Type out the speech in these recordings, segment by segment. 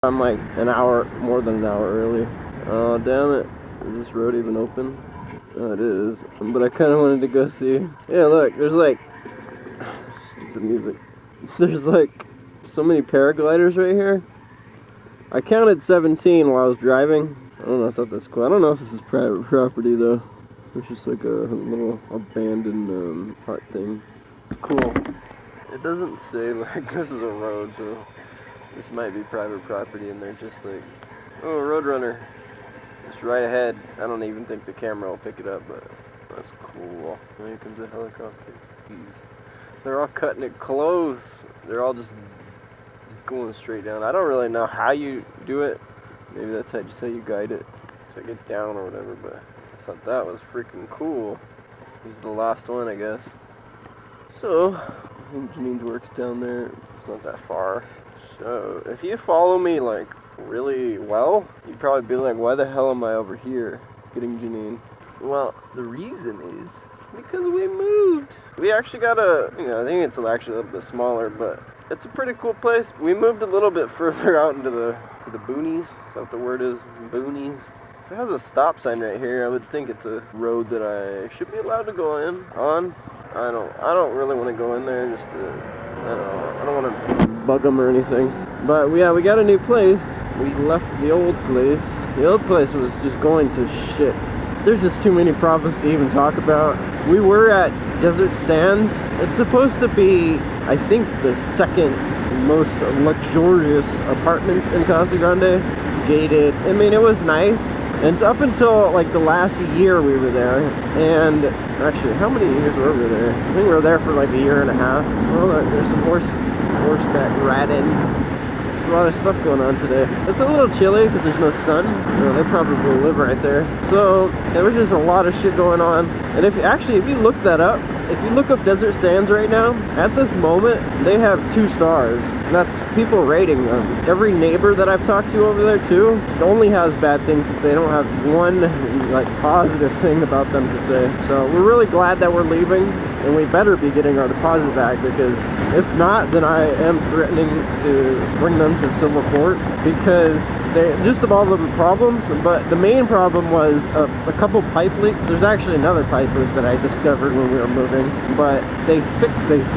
I'm like more than an hour early. Oh, damn it. Is this road even open? Oh, it is. But I kind of wanted to go see. Yeah, look, there's like... Stupid music. There's like so many paragliders right here. I counted 17 while I was driving. I don't know, I thought that's cool. I don't know if this is private property though. It's just like a little abandoned park thing. It's cool. It doesn't say like this is a road, so this might be private property, and they're just like, oh, Roadrunner, just right ahead. I don't even think the camera will pick it up, but that's cool. Here comes a helicopter. Jeez. They're all cutting it close. They're all just going straight down. I don't really know how you do it. Maybe that's just how you guide it to get down or whatever, but I thought that was freaking cool. This is the last one, I guess. So, I think Janine's work's down there. It's not that far. So, if you follow me like really well, you'd probably be like, why the hell am I over here getting Janine? Well, the reason is because we moved. We actually got I think it's actually a little bit smaller, but it's a pretty cool place. We moved a little bit further out into the boonies. Is that what the word is? Boonies. If it has a stop sign right here, I would think it's a road that I should be allowed to go on. I don't really want to go in there just to, I don't want to bug them or anything. But yeah, we got a new place. We left the old place. The old place was just going to shit. There's just too many problems to even talk about. We were at Desert Sands. It's supposed to be, I think, the second most luxurious apartments in Casa Grande. It's gated. I mean, it was nice. And up until like the last year we were there, and actually, how many years were we there? I think we were there for like a year and a half. Oh, there's some horseback riding. There's a lot of stuff going on today. It's a little chilly because there's no sun. They probably live right there. So there was just a lot of shit going on. And if you look that up, if you look up Desert Sands right now, at this moment, they have 2 stars. And that's people rating them. Every neighbor that I've talked to over there too only has bad things to say. They don't have one like positive thing about them to say. So we're really glad that we're leaving, and we better be getting our deposit back, because if not, then I am threatening to bring them to civil court, because they just of all of the problems. But the main problem was a couple pipe leaks. There's actually another pipe leak that I discovered when we were moving, but they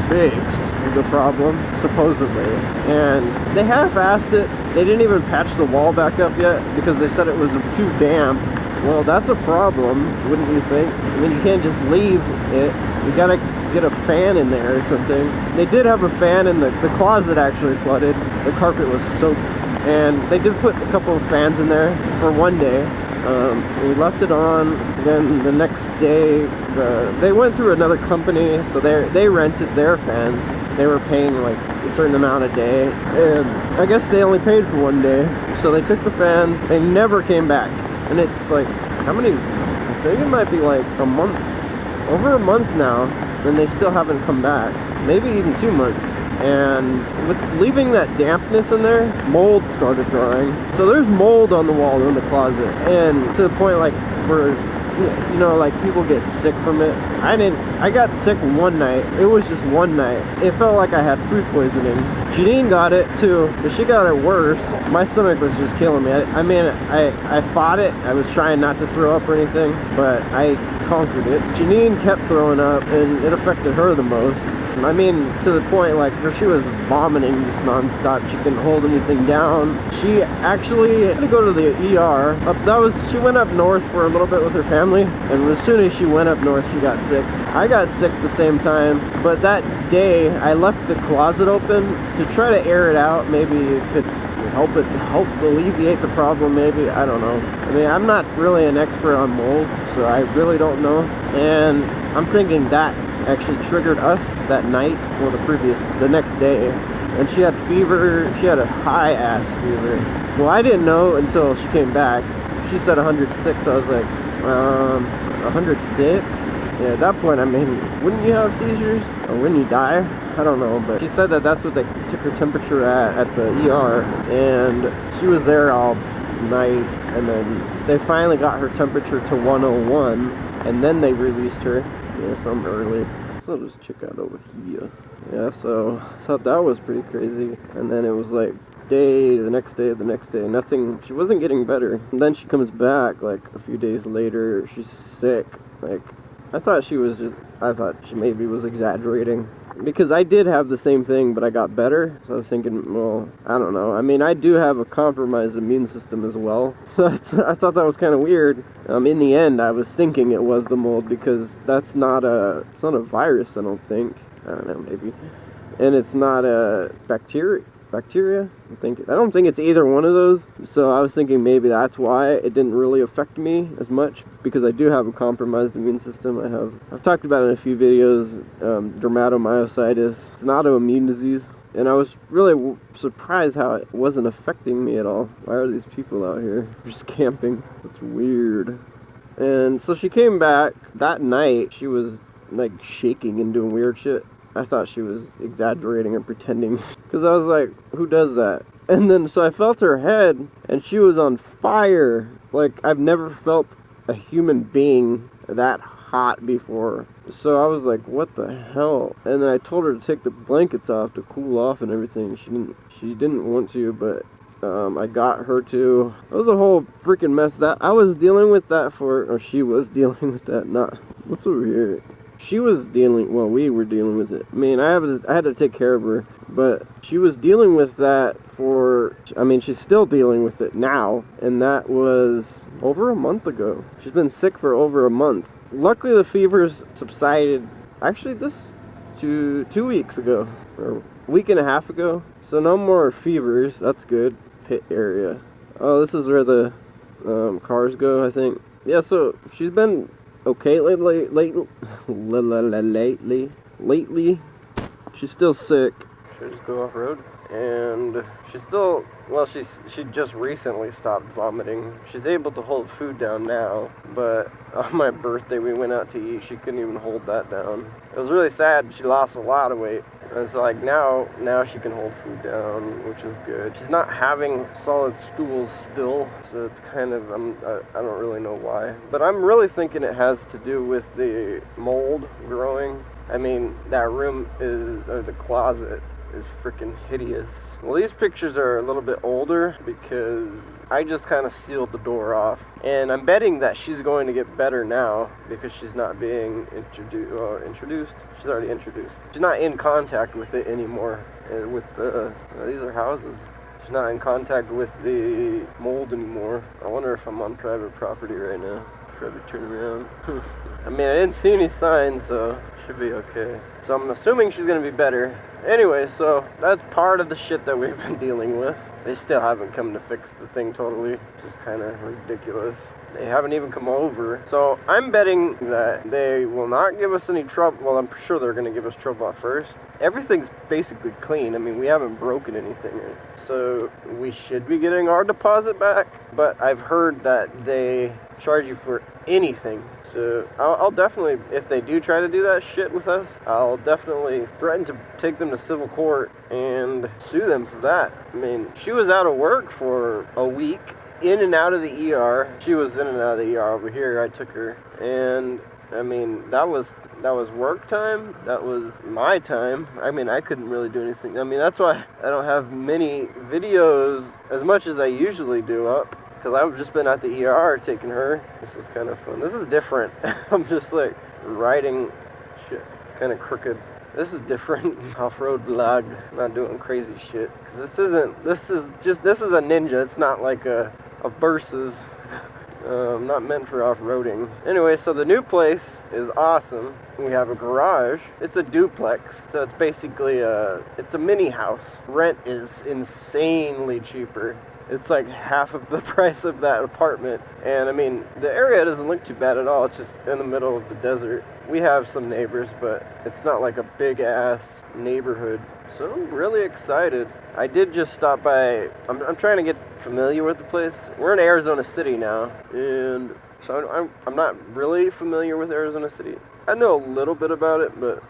fixed the problem supposedly, and they half-assed it. They didn't even patch the wall back up yet because they said it was too damp. Well, that's a problem, wouldn't you think? I mean, you can't just leave it. You gotta get a fan in there or something. They did have a fan in the closet actually flooded. The carpet was soaked, and they did put a couple of fans in there for one day. We left it on. Then the next day, they went through another company, so they rented their fans. They were paying like a certain amount a day, and I guess they only paid for one day. So they took the fans. They never came back. And it's like, how many? I think it might be like a month, over a month now, and they still haven't come back. Maybe even 2 months. And with leaving that dampness in there, mold started growing. So there's mold on the wall in the closet, and to the point like where, you know, like people get sick from it. I got sick one night. It was just one night. It felt like I had food poisoning. Janine got it too, but she got it worse. My stomach was just killing me. I mean, I fought it. I was trying not to throw up or anything, but I conquered it. Janine kept throwing up, and it affected her the most. I mean, to the point like where she was vomiting just non-stop. She couldn't hold anything down. She actually had to go to the ER. She went up north for a little bit with her family, and as soon as she went up north, she got sick. I got sick the same time, but that day I left the closet open to try to air it out. Maybe it could help alleviate the problem, maybe. I don't know. I mean, I'm not really an expert on mold, so I really don't know. And I'm thinking that actually triggered us that night, or the next day. And she had fever. She had a high ass fever. Well, I didn't know until she came back. She said 106. I was like, 106? Yeah, at that point, I mean, wouldn't you have seizures? Or wouldn't you die? I don't know, but she said that that's what they took her temperature at the ER, and she was there all night, and then they finally got her temperature to 101, and then they released her. Yeah, some early. So I'll just check out over here. Yeah, so I thought that was pretty crazy. And then it was like day, the next day, the next day. Nothing. She wasn't getting better. And then she comes back like a few days later. She's sick. Like, I thought she maybe was exaggerating. Because I did have the same thing, but I got better. So I was thinking, well, I don't know. I mean, I do have a compromised immune system as well. So I thought that was kind of weird. In the end, I was thinking it was the mold because it's not a virus, I don't think. I don't know, maybe. And it's not a bacteria. I don't think it's either one of those. So I was thinking maybe that's why it didn't really affect me as much, because I do have a compromised immune system. I've talked about it in a few videos. Dermatomyositis. It's an autoimmune disease, and I was really surprised how it wasn't affecting me at all. Why are these people out here just camping? It's weird. And so she came back that night. She was like shaking and doing weird shit. I thought she was exaggerating and pretending, because I was like, who does that? And then so I felt her head, and she was on fire. Like, I've never felt a human being that hot before. So I was like, what the hell? And then I told her to take the blankets off to cool off and everything. She didn't want to, but I got her to. It was a whole freaking mess. That I was dealing with that or she was dealing with that. Not what's over here. She was dealing, well, we were dealing with it. I mean, I had to take care of her, but she was dealing with that she's still dealing with it now, and that was over a month ago. She's been sick for over a month. Luckily, the fevers subsided, actually, 2 weeks ago, or a week and a half ago, so no more fevers. That's good. Pit area. Oh, this is where the cars go, I think. Yeah, so she's been okay lately. She's still sick. Should I just go off road? And she's still, well, she just recently stopped vomiting. She's able to hold food down now, but on my birthday we went out to eat. She couldn't even hold that down. It was really sad. She lost a lot of weight. And so like now she can hold food down, which is good. She's not having solid stools still, so it's kind of, I don't really know why. But I'm really thinking it has to do with the mold growing. I mean, that room or the closet is freaking hideous. Well, these pictures are a little bit older because I just kind of sealed the door off. And I'm betting that she's going to get better now because she's not being introduced. She's already introduced. She's not in contact with it anymore. These are houses. She's not in contact with the mold anymore. I wonder if I'm on private property right now. Probably turn around. I mean, I didn't see any signs, so should be okay. So I'm assuming she's gonna be better. Anyway, so that's part of the shit that we've been dealing with. They still haven't come to fix the thing totally, which is kind of ridiculous. They haven't even come over. So I'm betting that they will not give us any trouble. Well, I'm sure they're going to give us trouble at first. Everything's basically clean. I mean, we haven't broken anything. So we should be getting our deposit back. But I've heard that they charge you for anything. So I'll definitely, if they do try to do that shit with us, I'll definitely threaten to take them to civil court and sue them for that. I mean, she was out of work for a week, in and out of the ER. She was in and out of the ER over here. I took her, and I mean, that was work time. That was my time. I mean, I couldn't really do anything. I mean, that's why I don't have many videos as much as I usually do up. Because I've just been at the ER taking her. This is kind of fun. This is different. I'm just like riding shit. It's kind of crooked. This is different. Off-road vlog. I'm not doing crazy shit. Because this is a ninja. It's not like a versus. Not meant for off-roading. Anyway, so the new place is awesome. We have a garage. It's a duplex, so it's basically it's a mini house. Rent is insanely cheaper. It's like half of the price of that apartment. And I mean, the area doesn't look too bad at all. It's just in the middle of the desert. We have some neighbors, but it's not like a big ass neighborhood. So I'm really excited. I did just stop by. I'm trying to get familiar with the place. We're in Arizona City now, and so I'm not really familiar with Arizona City. I know a little bit about it, but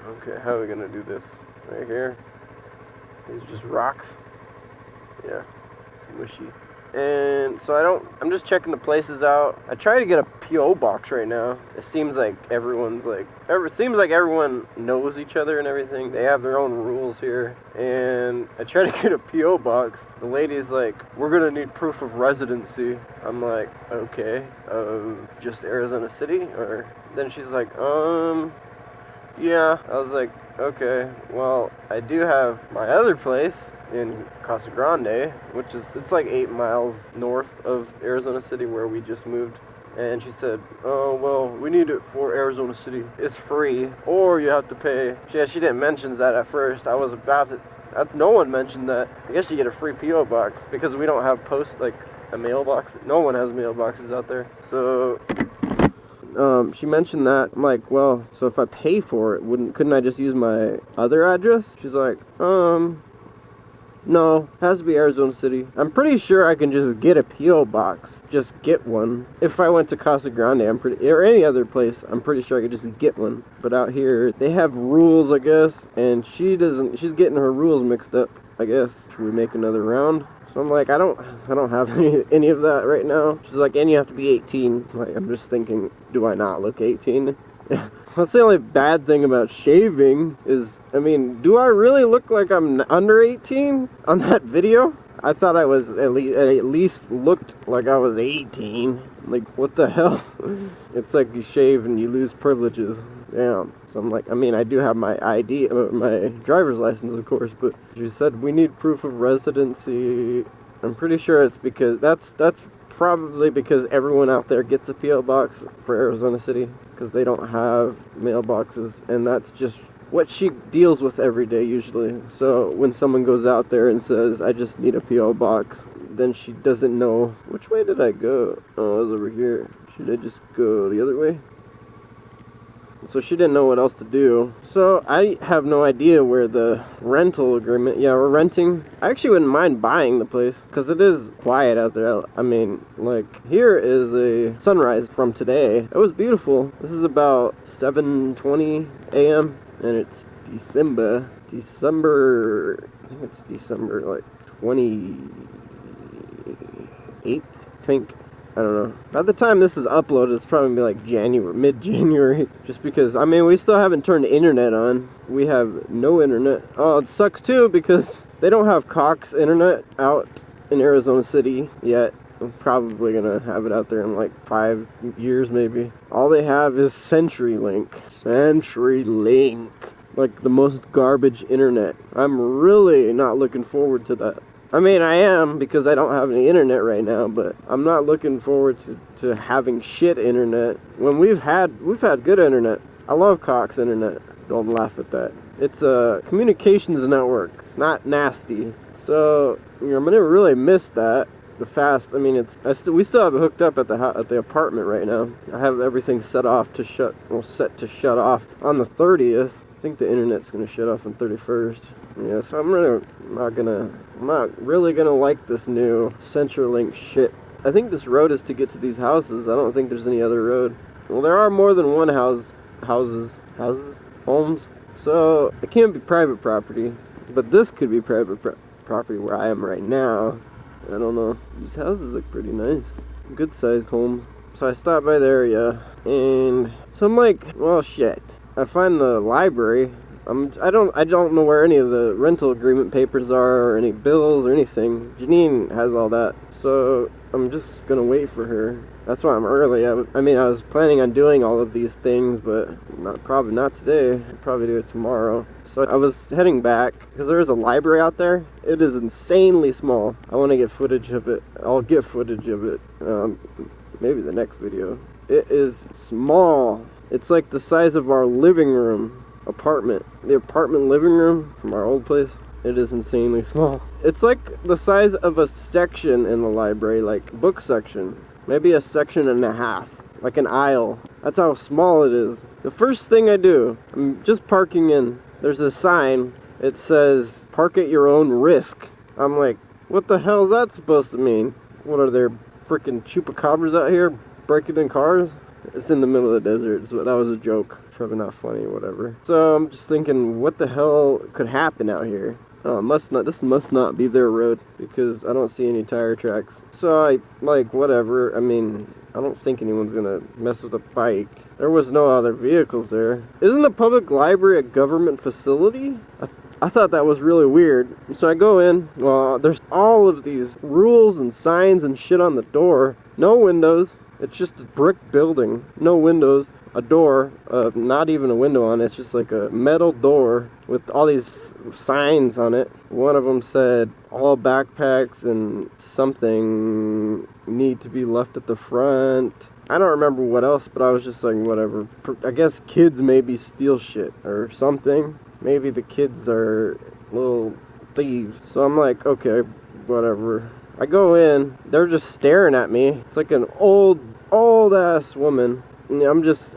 okay, how are we gonna do this? Right here. These are just rocks. Yeah. Mushy. And so I'm just checking the places out. I try to get a P.O. box right now. It seems like everyone knows each other and everything. They have their own rules here. And I try to get a P.O. box. The lady's like, we're gonna need proof of residency. I'm like, okay, just Arizona City? Or then she's like, yeah. I was like, okay, well, I do have my other place in Casa Grande, which is, it's like 8 miles north of Arizona City where we just moved. And she said, oh, well, we need it for Arizona City. It's free, or you have to pay. She didn't mention that at first. I was about to, no one mentioned that. I guess you get a free P.O. box because we don't have a mailbox. No one has mailboxes out there. So she mentioned that. I'm like, well, so if I pay for it, couldn't I just use my other address? She's like, no, it has to be Arizona City. I'm pretty sure I can just get a P.O. box. Just get one. If I went to Casa Grande, or any other place, I'm pretty sure I could just get one. But out here, they have rules, I guess, and she's getting her rules mixed up, I guess. Should we make another round? So I'm like, I don't have any of that right now. She's like, and you have to be 18. Like, I'm just thinking, do I not look 18? That's the only bad thing about shaving is, I mean, do I really look like I'm under 18 on that video? I thought I was at least looked like I was 18. Like, what the hell? It's like you shave and you lose privileges. Damn. So I'm like, I mean, I do have my ID, my driver's license, of course, but she said we need proof of residency. I'm pretty sure it's because that's probably because everyone out there gets a P.O. box for Arizona City because they don't have mailboxes, and that's just what she deals with every day usually. So when someone goes out there and says, I just need a P.O. box, then she doesn't know, which way did I go? Oh, I was over here. Should I just go the other way? So she didn't know what else to do. So I have no idea where the rental agreement, yeah, we're renting. I actually wouldn't mind buying the place because it is quiet out there. I mean, like, here is a sunrise from today. It was beautiful. This is about 7:20 a.m. and it's December, I think it's December like 28th, I think. I don't know. By the time this is uploaded, it's probably be like mid-January. Just because, I mean, we still haven't turned the internet on. We have no internet. Oh, it sucks too because they don't have Cox internet out in Arizona City yet. I'm probably gonna have it out there in like 5 years maybe. All they have is CenturyLink. CenturyLink. Like the most garbage internet. I'm really not looking forward to that. I mean, I am, because I don't have any internet right now, but I'm not looking forward to having shit internet when we've had good internet. I love Cox internet. Don't laugh at that. It's a communications network. It's not nasty. So, you know, I'm gonna really miss that. The fast, I mean, we still have it hooked up at the apartment right now. I have everything set to shut off on the 30th. I think the internet's gonna shut off on 31st. Yeah, so I'm not really gonna like this new CenturyLink shit. I think this road is to get to these houses. I don't think there's any other road. Well, there are more than one homes. So it can't be private property, but this could be private property where I am right now. I don't know. These houses look pretty nice, good sized homes. So I stopped by there, yeah, and so I'm like, well, shit. I find the library. I don't know where any of the rental agreement papers are or any bills or anything. Janine has all that, so I'm just gonna wait for her. That's why I'm early. I mean, I was planning on doing all of these things, but probably not today. I'll probably do it tomorrow. So I was heading back because there is a library out there. It is insanely small. I want to get footage of it. I'll get footage of it. Maybe the next video. It is small. It's like the size of our living room. The apartment living room from our old place. It is insanely small. It's like the size of a section in the library, like book section. Maybe a section and a half, like an aisle. That's how small it is. The first thing I do, I'm just parking in. There's a sign. It says, park at your own risk. I'm like, what the hell is that supposed to mean? What are there freaking chupacabras out here breaking in cars? It's in the middle of the desert, so that was a joke. Probably not funny or whatever. So I'm just thinking, what the hell could happen out here? Oh, this must not be their road because I don't see any tire tracks. So I, like, whatever. I mean, I don't think anyone's gonna mess with a bike. There was no other vehicles there. Isn't the public library a government facility? I thought that was really weird. So I go in, well, there's all of these rules and signs and shit on the door. No windows. It's just a brick building. No windows. A door, not even a window on it. It's just like a metal door with all these signs on it. One of them said, all backpacks and something need to be left at the front. I don't remember what else, but I was just like, whatever. I guess kids maybe steal shit or something. Maybe the kids are little thieves. So I'm like, okay, whatever. I go in, they're just staring at me. It's like an old ass woman. And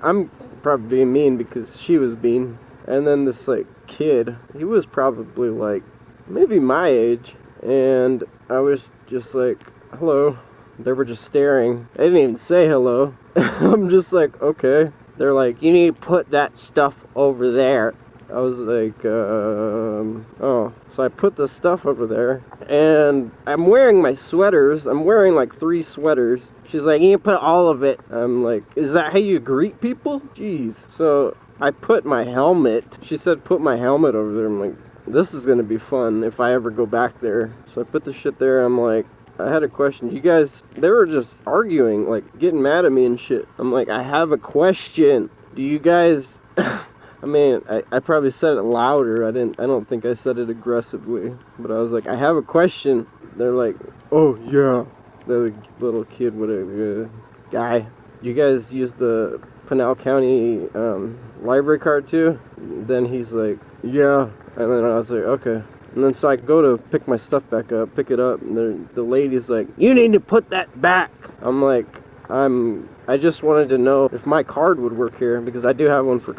I'm probably being mean because she was mean. And then this like kid, he was probably like maybe my age. And I was just like, hello. They were just staring. They didn't even say hello. I'm just like, okay. They're like, you need to put that stuff over there. I was like, oh. So I put the stuff over there. And I'm wearing my sweaters. I'm wearing like 3 sweaters. She's like, you can put all of it. I'm like, is that how you greet people? Jeez. So I put my helmet. She said, put my helmet over there. I'm like, this is going to be fun if I ever go back there. So I put the shit there. I'm like, I had a question. You guys, they were just arguing, like getting mad at me and shit. I'm like, I have a question. Do you guys... I mean, I probably said it louder. I don't think I said it aggressively. But I was like, I have a question. They're like, oh, yeah. The little kid with a guy. You guys use the Pinal County library card too? Then he's like, yeah. And then I was like, okay. And then so I go to pick my stuff back up, pick it up, and the lady's like, you need to put that back. I'm like, I just wanted to know if my card would work here, because I do have one for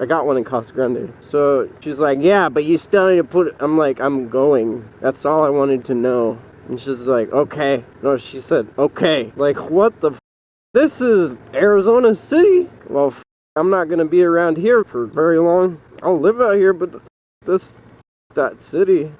I got one in Casa Grande. So she's like, yeah, but you still need to put it. I'm like, I'm going. That's all I wanted to know. And she's like, okay. No, she said, okay. Like, what the f? This is Arizona City? Well, I'm not going to be around here for very long. I'll live out here, but that city.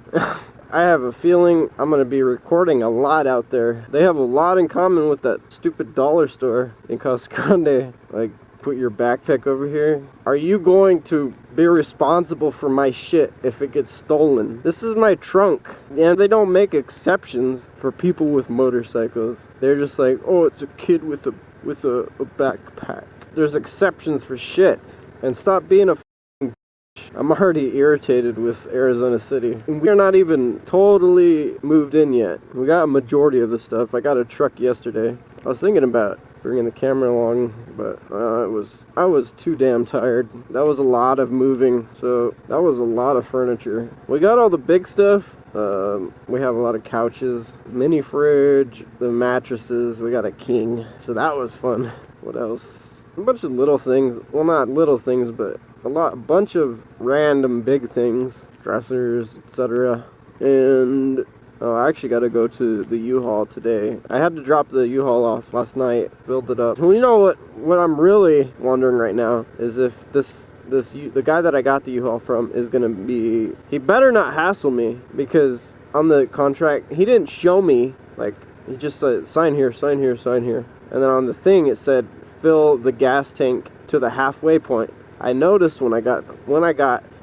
I have a feeling I'm going to be recording a lot out there. They have a lot in common with that stupid dollar store in Casa Grande. Like, put your backpack over here. Are you going to be responsible for my shit if it gets stolen? This is my trunk. And they don't make exceptions for people with motorcycles. They're just like, oh, it's a kid with a backpack. There's exceptions for shit. And stop being a I'm already irritated with Arizona City. We're not even totally moved in yet. We got a majority of the stuff. I got a truck yesterday. I was thinking about bringing the camera along, but I was too damn tired. That was a lot of moving, so that was a lot of furniture. We got all the big stuff. We have a lot of couches, mini fridge, the mattresses. We got a king, so that was fun. What else? A bunch of little things. Well, not little things, but a bunch of random big things, dressers, etc. And I actually got to go to the U-Haul today. I had to drop the U-Haul off last night, filled it up. Well, you know what I'm really wondering right now is if the guy that I got the U-Haul from is gonna be, he better not hassle me, because on the contract he didn't show me, like, he just said sign here, sign here, sign here, and then on the thing it said fill the gas tank to the halfway point. I noticed when I got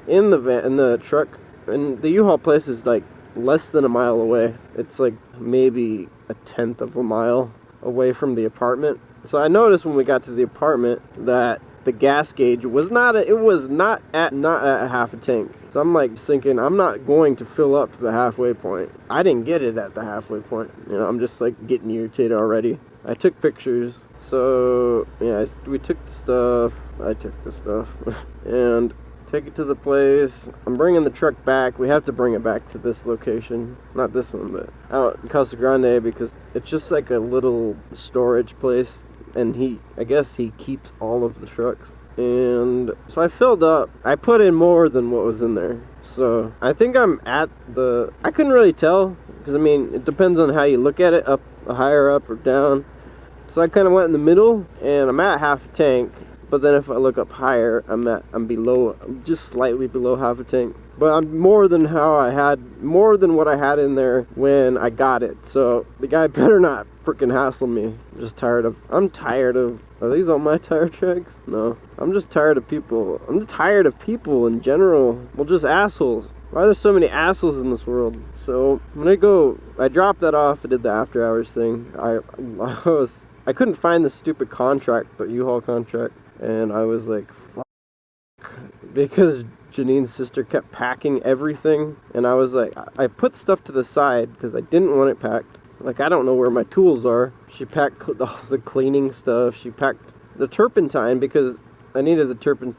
in the truck, and the U-Haul place is like less than a mile away. It's like maybe 1/10 of a mile away from the apartment. So I noticed when we got to the apartment that the gas gauge was not at half a tank. So I'm like thinking, I'm not going to fill up to the halfway point. I didn't get it at the halfway point. You know, I'm just like getting irritated already. I took pictures. So yeah, we took the stuff. I took the stuff and take it to the place. I'm bringing the truck back. We have to bring it back to this location, not this one, but out in Casa Grande, because it's just like a little storage place, and I guess he keeps all of the trucks. And so I filled up. I put in more than what was in there. So I think I'm at I couldn't really tell, because I mean, it depends on how you look at it, up, higher up or down. So I kind of went in the middle, and I'm at half a tank. But then if I look up higher, I'm below, just slightly below half a tank. But I'm more than what I had in there when I got it. So the guy better not freaking hassle me. I'm tired of, are these all my tire tracks? No. I'm just tired of people. I'm tired of people in general. Well, just assholes. Why are there so many assholes in this world? So when I dropped that off. I did the after hours thing. I couldn't find the stupid contract, the U-Haul contract. And I was like, fuck. Because Janine's sister kept packing everything. And I was like, I put stuff to the side because I didn't want it packed. Like, I don't know where my tools are. She packed the cleaning stuff. She packed the turpentine because I needed the turpentine.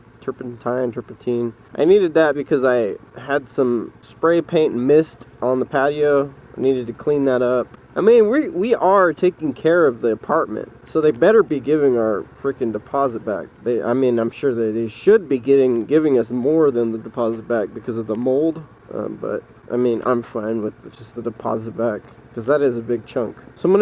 I needed that because I had some spray paint mist on the patio. I needed to clean that up. I mean, we are taking care of the apartment, so they better be giving our freaking deposit back. I'm sure that they should be giving us more than the deposit back because of the mold. But I mean, I'm fine with just the deposit back because that is a big chunk. So I'm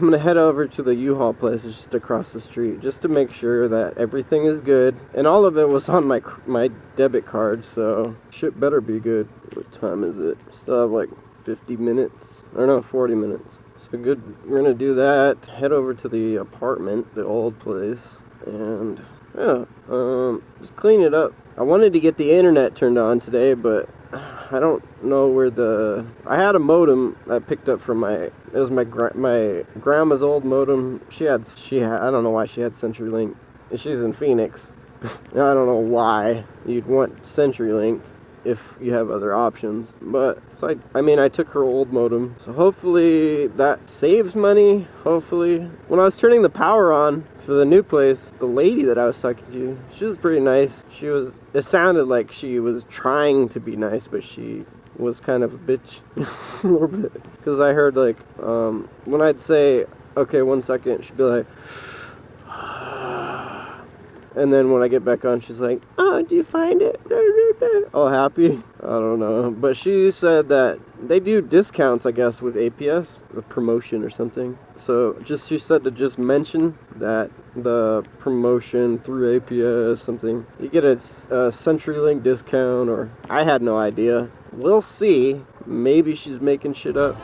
gonna head over to the U-Haul place just across the street just to make sure that everything is good. And all of it was on my debit card, so shit better be good. What time is it? Still have like 50 minutes. Or no, 40 minutes. So good, we're gonna do that, head over to the apartment, the old place, and yeah, just clean it up. I wanted to get the internet turned on today, but I don't know where I had a modem I picked up from it was my grandma's old modem. She had, I don't know why she had CenturyLink. She's in Phoenix. I don't know why you'd want CenturyLink if you have other options, but so I took her old modem, so hopefully that saves money. Hopefully, when I was turning the power on for the new place, the lady that I was talking to, she was pretty nice. It sounded like she was trying to be nice, but she was kind of a bitch a little bit, because I heard like when I'd say, okay, 1 second, she'd be like, and then when I get back on, she's like, oh, do you find it all happy? I don't know. But she said that they do discounts, I guess, with APS, the promotion or something. So she said to just mention that the promotion through APS, something. You get a CenturyLink discount, or I had no idea. We'll see. Maybe she's making shit up.